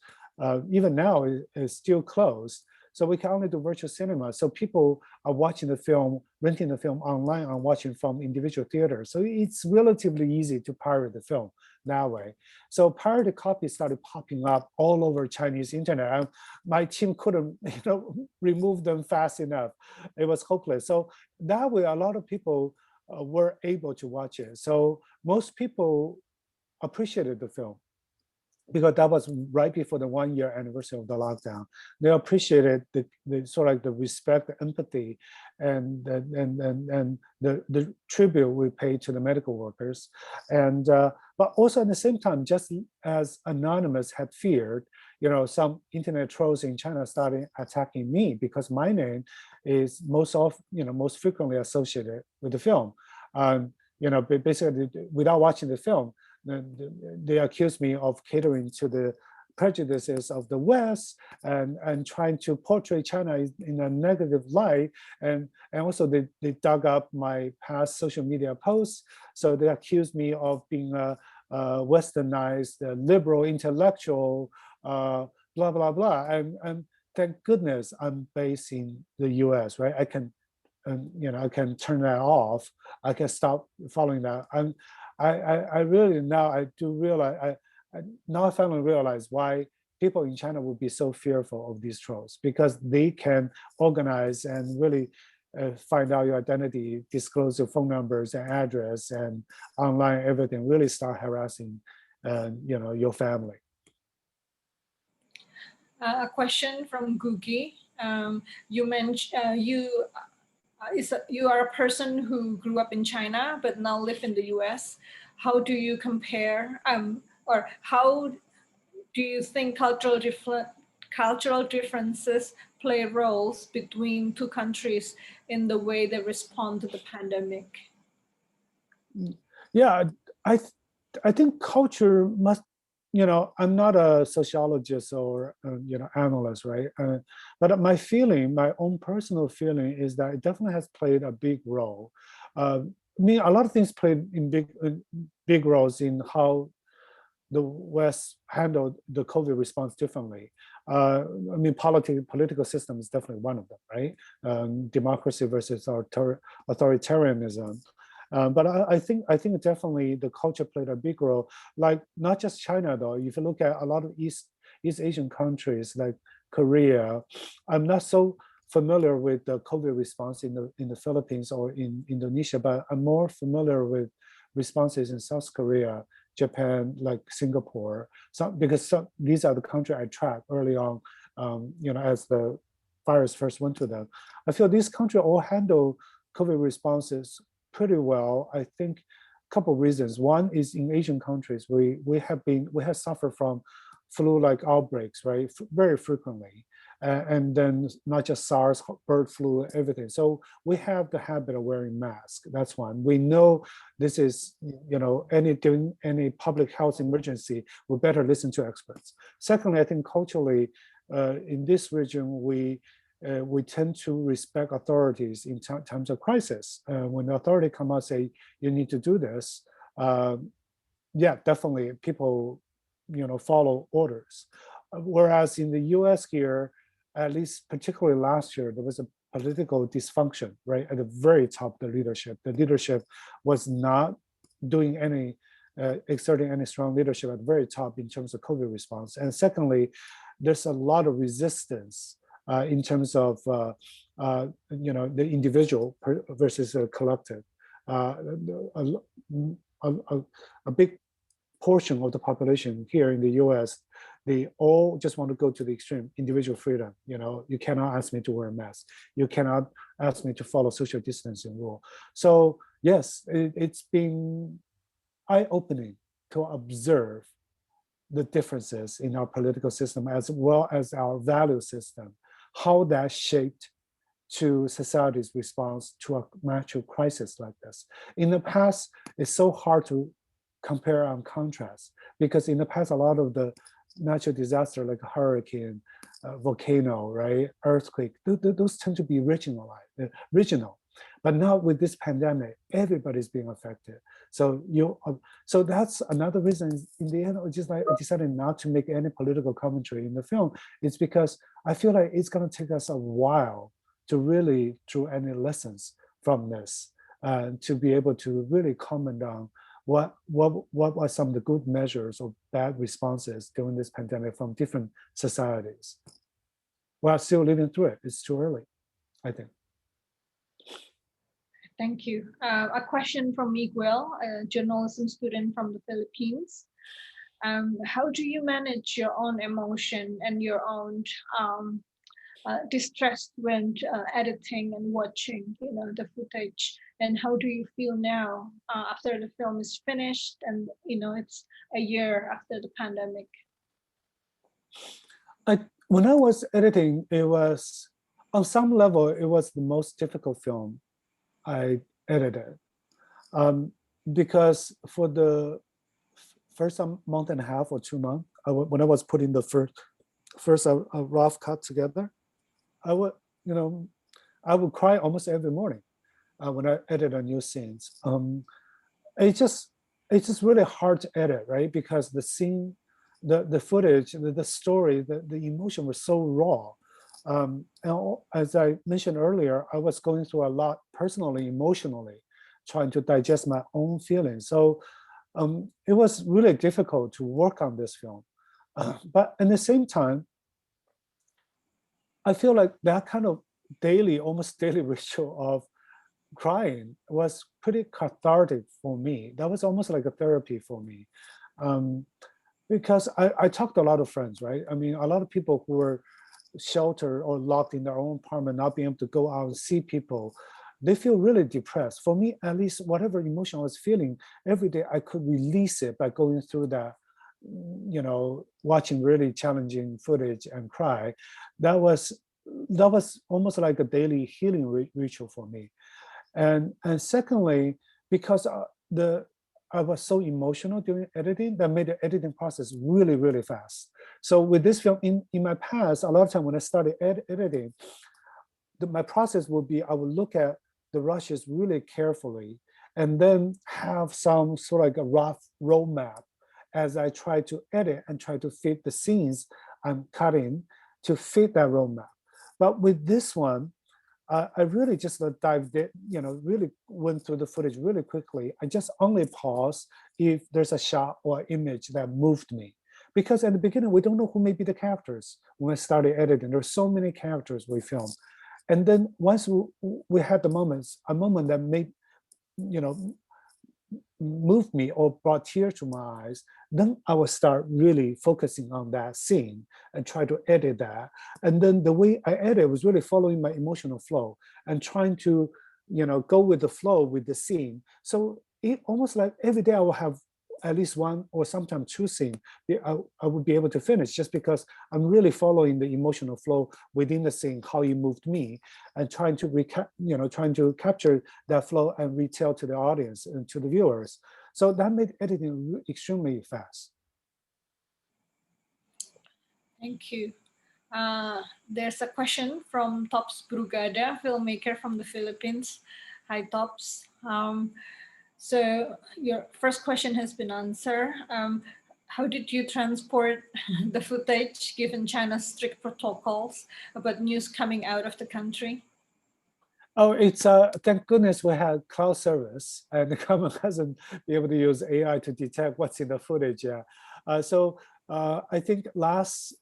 even now, is still closed. So we can only do virtual cinema. So people are watching the film, renting the film online, and watching from individual theaters. So it's relatively easy to pirate the film that way. So pirated copies started popping up all over Chinese internet. And my team couldn't, remove them fast enough. It was hopeless. So that way, a lot of people were able to watch it. So most people appreciated the film because that was right before the 1-year anniversary of the lockdown. They appreciated the sort of like the respect, the empathy, and the tribute we paid to the medical workers. And but also at the same time, just as Anonymous had feared, some internet trolls in China started attacking me because my name is most frequently associated with the film. Basically, without watching the film, they accused me of catering to the prejudices of the West and trying to portray China in a negative light. And also they dug up my past social media posts. So they accused me of being a westernized, liberal intellectual, blah, blah, blah. And thank goodness I'm based in the US, right? I can turn that off. I can stop following that. I really now I do realize I finally realize why people in China would be so fearful of these trolls, because they can organize and really find out your identity, disclose your phone numbers and address and online everything, really start harassing your family. A question from Gugi. You mentioned you are a person who grew up in China but now live in the US. How do you compare, or how do you think cultural differences play roles between two countries in the way they respond to the pandemic? Yeah, I think culture must, I'm not a sociologist or analyst, right? But my own personal feeling is that it definitely has played a big role. A lot of things played in big roles in how the West handled the COVID response differently. Political system is definitely one of them, right? Democracy versus authoritarianism. But I think definitely the culture played a big role. Like not just China though. If you look at a lot of East Asian countries like Korea, I'm not so familiar with the COVID response in the Philippines or in Indonesia, but I'm more familiar with responses in South Korea, Japan, like Singapore. Because these are the countries I tracked early on, as the virus first went to them. I feel these countries all handle COVID responses pretty well. I think couple of reasons. One is in Asian countries, we have suffered from flu-like outbreaks, right, very frequently, and then not just SARS, bird flu, everything. So we have the habit of wearing masks. That's one. We know this is, during any public health emergency, we better listen to experts. Secondly, I think culturally, in this region, we tend to respect authorities in times of crisis. When the authority come out and say, you need to do this, yeah, definitely people, follow orders. Whereas in the US here, at least particularly last year, there was a political dysfunction, right? At the very top, the leadership. The leadership was not doing any, exerting any strong leadership at the very top in terms of COVID response. And secondly, there's a lot of resistance in terms of the individual versus a collective. A big portion of the population here in the US, they all just want to go to the extreme, individual freedom. You cannot ask me to wear a mask. You cannot ask me to follow social distancing rule. So yes, it's been eye-opening to observe the differences in our political system as well as our value system, how that shaped to society's response to a natural crisis like this. In the past, it's so hard to compare and contrast because in the past, a lot of the natural disaster like a hurricane, volcano, right, earthquake, those tend to be regional. But now with this pandemic, everybody's being affected. So so that's another reason. In the end, I decided not to make any political commentary in the film. It's because I feel like it's going to take us a while to really draw any lessons from this, to be able to really comment on what are some of the good measures or bad responses during this pandemic from different societies. We're still living through it. It's too early, I think. Thank you. A question from Miguel, a journalism student from the Philippines. How do you manage your own emotion and your own distress when editing and watching, the footage? And how do you feel now after the film is finished and it's a year after the pandemic? When I was editing, it was on some level it was the most difficult film I edited, because for the first month and a half or 2 months, when I was putting the first rough cut together, I would cry almost every morning when I edit a new scenes. It's just really hard to edit, right? Because the scene, the footage, the story, the emotion was so raw. And as I mentioned earlier, I was going through a lot personally, emotionally, trying to digest my own feelings. So it was really difficult to work on this film. But at the same time, I feel like that kind of almost daily ritual of crying was pretty cathartic for me. That was almost like a therapy for me. Because I talked to a lot of friends, right? I mean, a lot of people who were sheltered or locked in their own apartment, not being able to go out and see people, they feel really depressed. For me, at least whatever emotion I was feeling, every day I could release it by going through that, watching really challenging footage and cry. That was almost like a daily healing ritual for me. And secondly, because I was so emotional during editing, that made the editing process really, really fast. So with this film, in my past, a lot of time when I started editing, my process would be I would look at the rushes really carefully and then have some sort of like a rough roadmap as I try to edit and try to fit the scenes I'm cutting to fit that roadmap. But with this one, I really just dived in, really went through the footage really quickly. I just only pause if there's a shot or image that moved me. Because at the beginning, we don't know who may be the characters. When I started editing, there's so many characters we filmed. And then once we had a moment that made, moved me or brought tears to my eyes, then I would start really focusing on that scene and try to edit that. And then the way I edit was really following my emotional flow and trying to, go with the flow with the scene. So almost like every day I will have at least one or sometimes two scenes I would be able to finish, just because I'm really following the emotional flow within the scene, how it moved me, and trying to capture that flow and retell to the audience and to the viewers. So that made editing extremely fast. Thank you. There's a question from Tops Brugada, filmmaker from the Philippines. Hi, Tops. So your first question has been answered. How did you transport the footage given China's strict protocols about news coming out of the country? Oh, it's thank goodness we had cloud service, and the government hasn't been able to use AI to detect what's in the footage yet. So I think last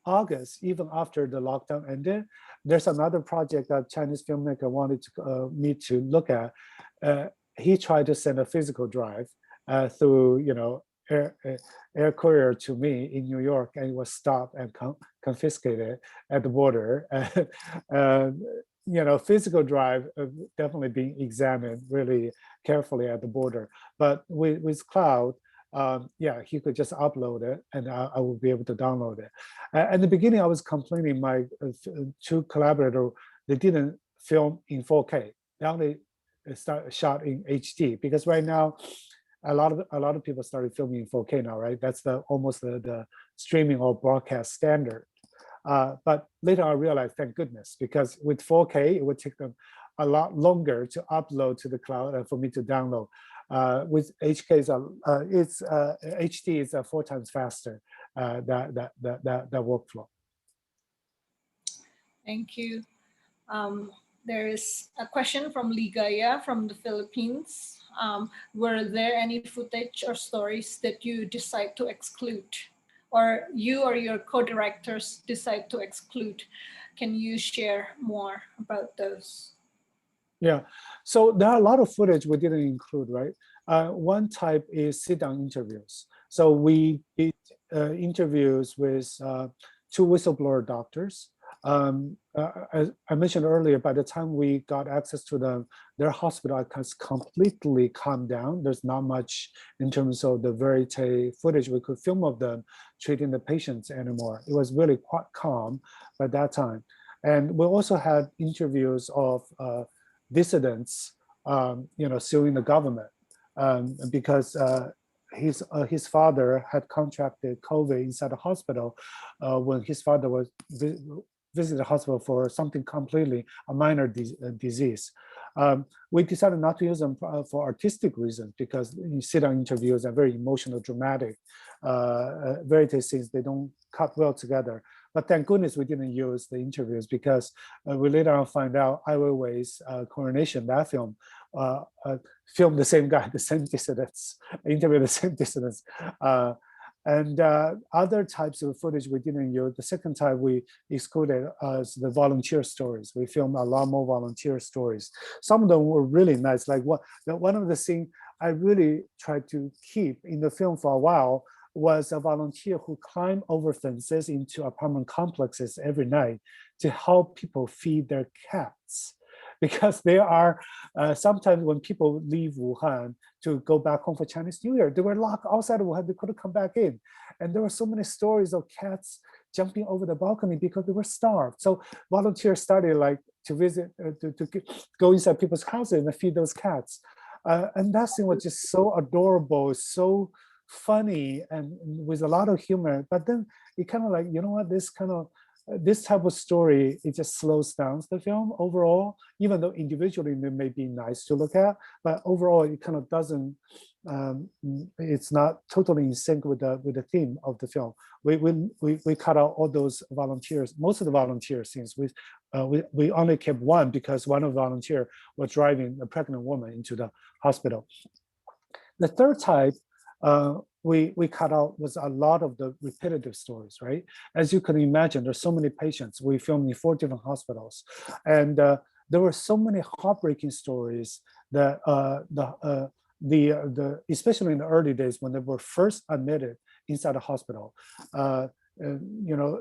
August, even after the lockdown ended, there's another project that Chinese filmmaker wanted me to look at. He tried to send a physical drive through, air courier to me in New York, and it was stopped and confiscated at the border. Physical drive definitely being examined really carefully at the border. But with cloud, yeah, he could just upload it, and I will be able to download it. At the beginning, I was complaining my two collaborators, they didn't film in 4K. They only shot in HD, because right now, a lot of people started filming in 4K now, right? That's almost the streaming or broadcast standard. But later I realized, thank goodness, because with 4K, it would take them a lot longer to upload to the cloud and for me to download. With HD is 4 times faster, that workflow. Thank you. There is a question from Ligaya from the Philippines. Were there any footage or stories that you decide to exclude, or you or your co-directors decide to exclude? Can you share more about those? Yeah, so there are a lot of footage we didn't include, right? One type is sit-down interviews. So we did interviews with 2 whistleblower doctors. As I mentioned earlier, by the time we got access to them, their hospital has completely calmed down. There's not much in terms of the verite footage we could film of them treating the patients anymore. It was really quite calm by that time. And we also had interviews of dissidents, suing the government because his father had contracted COVID inside the hospital when his father was visited the hospital for something completely a minor disease. We decided not to use them for artistic reasons, because you sit-down interviews are very emotional, dramatic, verite scenes. They don't cut well together. But thank goodness we didn't use the interviews, because we later on find out Ai Weiwei's Coronation, that film, filmed the same guy, the same dissidents, interviewed the same dissidents. And other types of footage we didn't use. The second type we excluded is the volunteer stories. We filmed a lot more volunteer stories. Some of them were really nice. Like one of the scenes I really tried to keep in the film for a while was a volunteer who climbed over fences into apartment complexes every night to help people feed their cats. Because there are sometimes when people leave Wuhan to go back home for Chinese New Year, they were locked outside of Wuhan, they couldn't come back in. And there were so many stories of cats jumping over the balcony because they were starved. So volunteers started to visit, to go inside people's houses and feed those cats. And that scene was just so adorable, so funny, and with a lot of humor. But then it kind of like, you know what, this type of story, it just slows down the film overall, even though individually it may be nice to look at, but overall it kind of doesn't, it's not totally in sync with the theme of the film. We cut out all those volunteers, most of the volunteer scenes. We only kept one because one of the volunteers was driving a pregnant woman into the hospital. The third type, we cut out was a lot of the repetitive stories, right? As you can imagine, there's so many patients. We filmed in 4 different hospitals, and there were so many heartbreaking stories that especially in the early days when they were first admitted inside the hospital.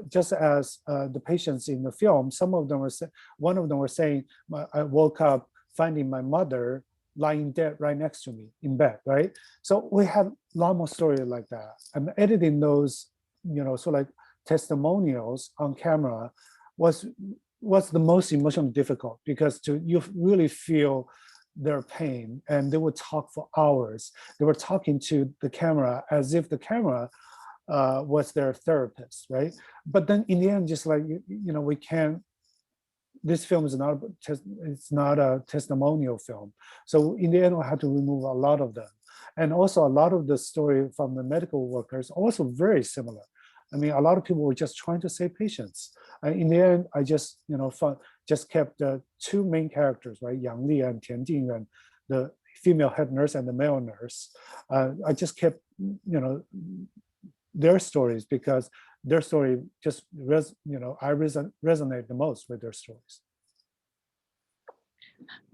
Just as the patients in the film, one of them were saying, I woke up finding my mother lying dead right next to me in bed, right? So we have a lot more stories like that. And editing those, sort of like testimonials on camera was the most emotionally difficult, because you really feel their pain, and they would talk for hours. They were talking to the camera as if the camera was their therapist, right? But then in the end, just like, we can't, this film is not, it's not a testimonial film. So in the end, we had to remove a lot of them. And also a lot of the story from the medical workers, also very similar. I mean, a lot of people were just trying to save patients. In the end, I just, just kept the two main characters, right? Yang Li and Tian Jingyuan, the female head nurse and the male nurse. I just kept, their stories, because their story just, I resonate the most with their stories.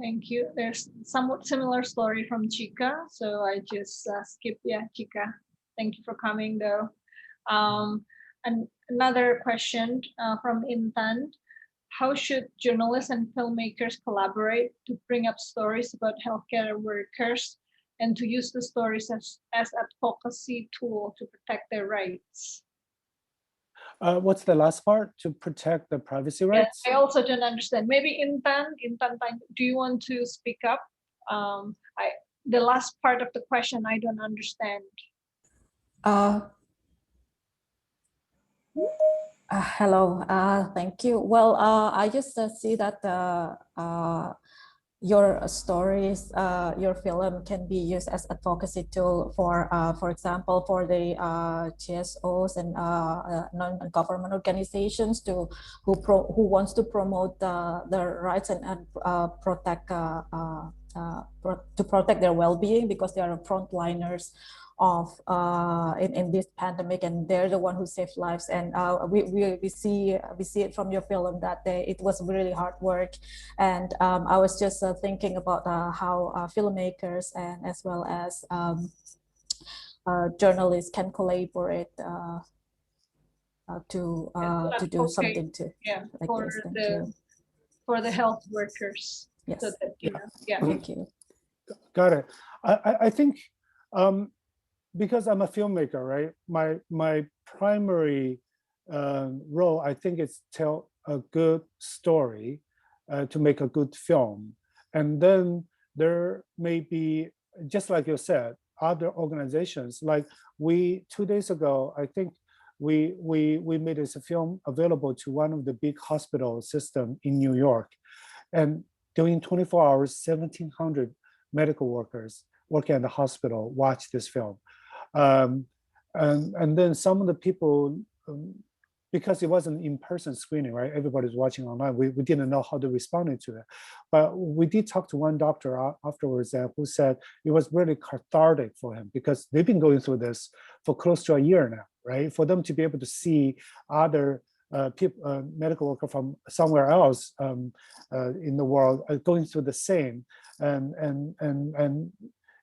Thank you. There's somewhat similar story from Chika, so I just skipped. Yeah, Chika. Thank you for coming, though. And another question from Intan: how should journalists and filmmakers collaborate to bring up stories about healthcare workers and to use the stories as advocacy tool to protect their rights? What's the last part? To protect the privacy rights? Yeah, I also don't understand. Maybe Intan, do you want to speak up? The last part of the question I don't understand. Hello, thank you. Well, I just see that your stories, your film can be used as advocacy tool for example, for the GSOs and non-government organizations who wants to promote their rights and protect to protect their well-being, because they are frontliners of in this pandemic, and they're the one who saved lives. And we see it from your film that it was really hard work. And I was just thinking about how filmmakers and as well as journalists can collaborate to do something to for the health workers. Yes. So that, yeah. Thank you. Got it. I think. Because I'm a filmmaker, right? My primary role, I think, is tell a good story to make a good film. And then there may be, just like you said, other organizations. Like 2 days ago, I think we made this film available to one of the big hospital system in New York. And during 24 hours, 1,700 medical workers working at the hospital watched this film. And then some of the people, because it wasn't in-person screening, right? Everybody's watching online. We didn't know how to respond to it. But we did talk to one doctor afterwards who said it was really cathartic for him, because they've been going through this for close to a year now, right? For them to be able to see other medical worker from somewhere else in the world going through the same, and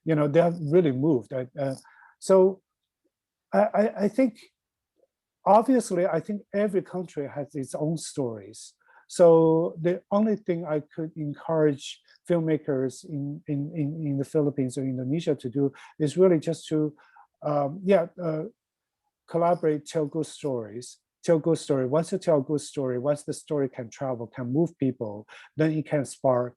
they are really moved. So I think, obviously, I think every country has its own stories. So the only thing I could encourage filmmakers in the Philippines or Indonesia to do is really just to, collaborate, tell good stories. Tell good story. Once you tell a good story, once the story can travel, can move people, then it can spark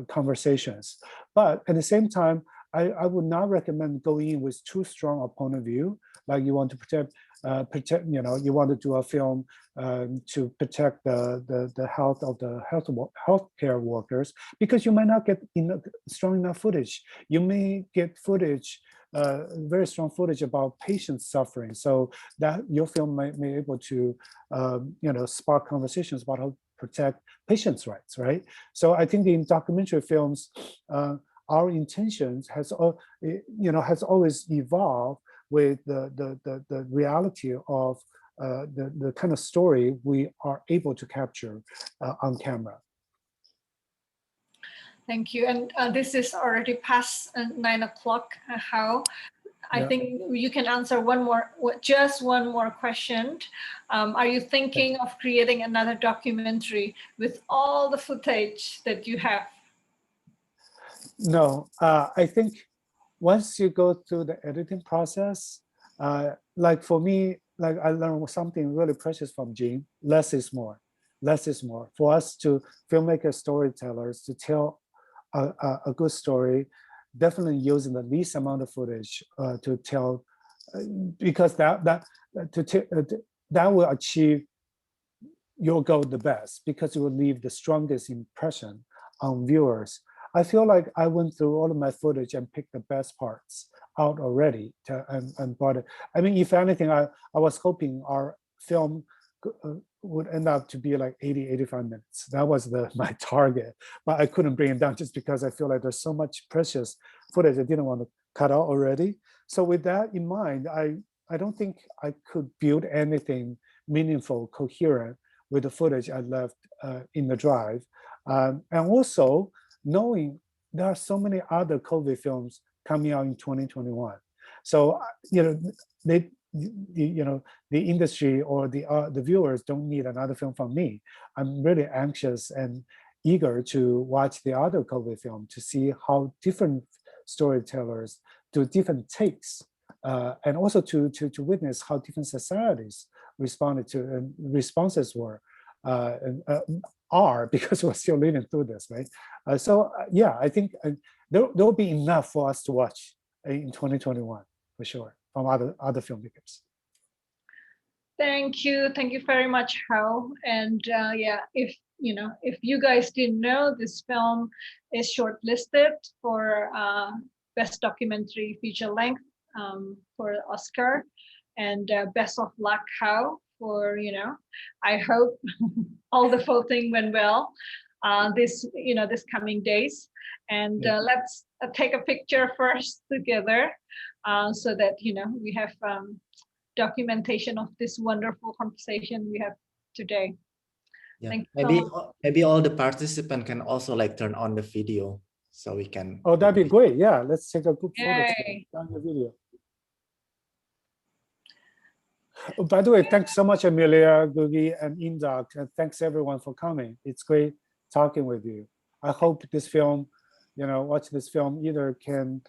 conversations. But at the same time, I would not recommend going in with too strong a point of view. Like you want to protect, you want to do a film to protect the health of the healthcare workers, because you might not get strong enough footage. You may get footage, very strong footage about patients suffering, so that your film may be able to, spark conversations about how to protect patients' rights, right? So I think in documentary films, our intentions has always evolved with the reality of the kind of story we are able to capture on camera. Thank you. And this is already past 9 o'clock. Hao, I think you can answer just one more question. Are you thinking of creating another documentary with all the footage that you have? No, I think once you go through the editing process, like for me, like I learned something really precious from Gene. Less is more. Less is more. For us to filmmakers, storytellers, to tell a good story, definitely using the least amount of footage to tell, because that will achieve your goal the best, because it will leave the strongest impression on viewers. I feel like I went through all of my footage and picked the best parts out already and brought it. I mean, if anything, I was hoping our film would end up to be like 80, 85 minutes. That was my target, but I couldn't bring it down just because I feel like there's so much precious footage I didn't want to cut out already. So with that in mind, I don't think I could build anything meaningful, coherent with the footage I left in the drive. And also knowing there are so many other COVID films coming out in 2021. So, the industry or the viewers don't need another film from me. I'm really anxious and eager to watch the other COVID film to see how different storytellers do different takes, and also to witness how different societies responded to and responses were are, because we're still living through this, right? Yeah, I think there will be enough for us to watch in 2021 for sure from other filmmakers. Thank you very much, Hao. And yeah, if you guys didn't know, this film is shortlisted for Best Documentary Feature Length for Oscar, and best of luck, Hao, for I hope all the voting went well this coming days. And let's take a picture first together so that we have documentation of this wonderful conversation we have today. Yeah, maybe all the participants can also like turn on the video so we can. Oh, that'd be great. Yeah, let's take a good photo Yay. on the video. Oh, by the way, thanks so much, Amelia, Gugi, and Indok. And thanks everyone for coming. It's great talking with you. I hope this film, watch this film either can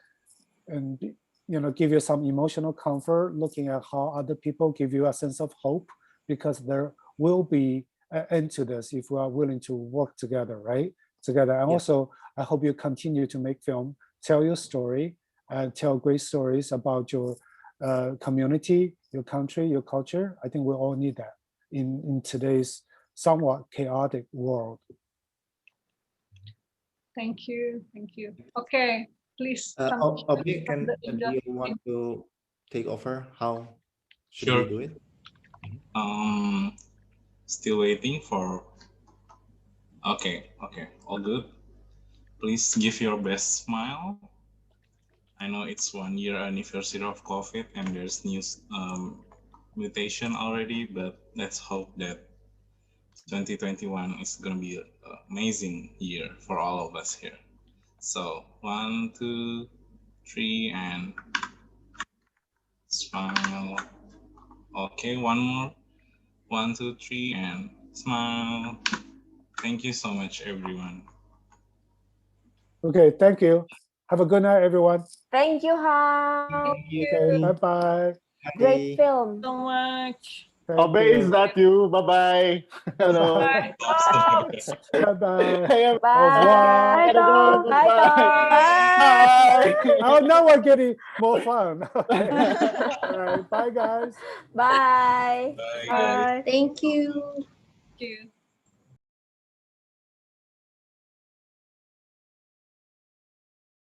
give you some emotional comfort, looking at how other people give you a sense of hope, because there will be an end to this if we are willing to work together, right? Together. And also, I hope you continue to make film, tell your story, and tell great stories about your community, your country, your culture. I think we all need that in today's somewhat chaotic world. Thank you. Okay, please. Obi, do you want to take over? How should we do it? Still waiting for. Okay, all good. Please give your best smile. I know it's 1 year anniversary of COVID and there's new mutation already, but let's hope that 2021 is gonna be an amazing year for all of us here. So 1, 2, 3, and smile. Okay, one more. 1, 2, 3, and smile. Thank you so much, everyone. Okay, thank you. Have a good night, everyone. Thank you, Hao. Thank you Okay, bye-bye. Great film. so much. Thank Obe, is you. that you? Bye-bye. Hello. Bye. Bye-bye. Bye. Au revoir. Gotta go. Bye, Tom. Bye. Oh, now we're getting more fun. Okay. All right, bye, guys. Bye. Bye. Bye. Thank you. Thank you.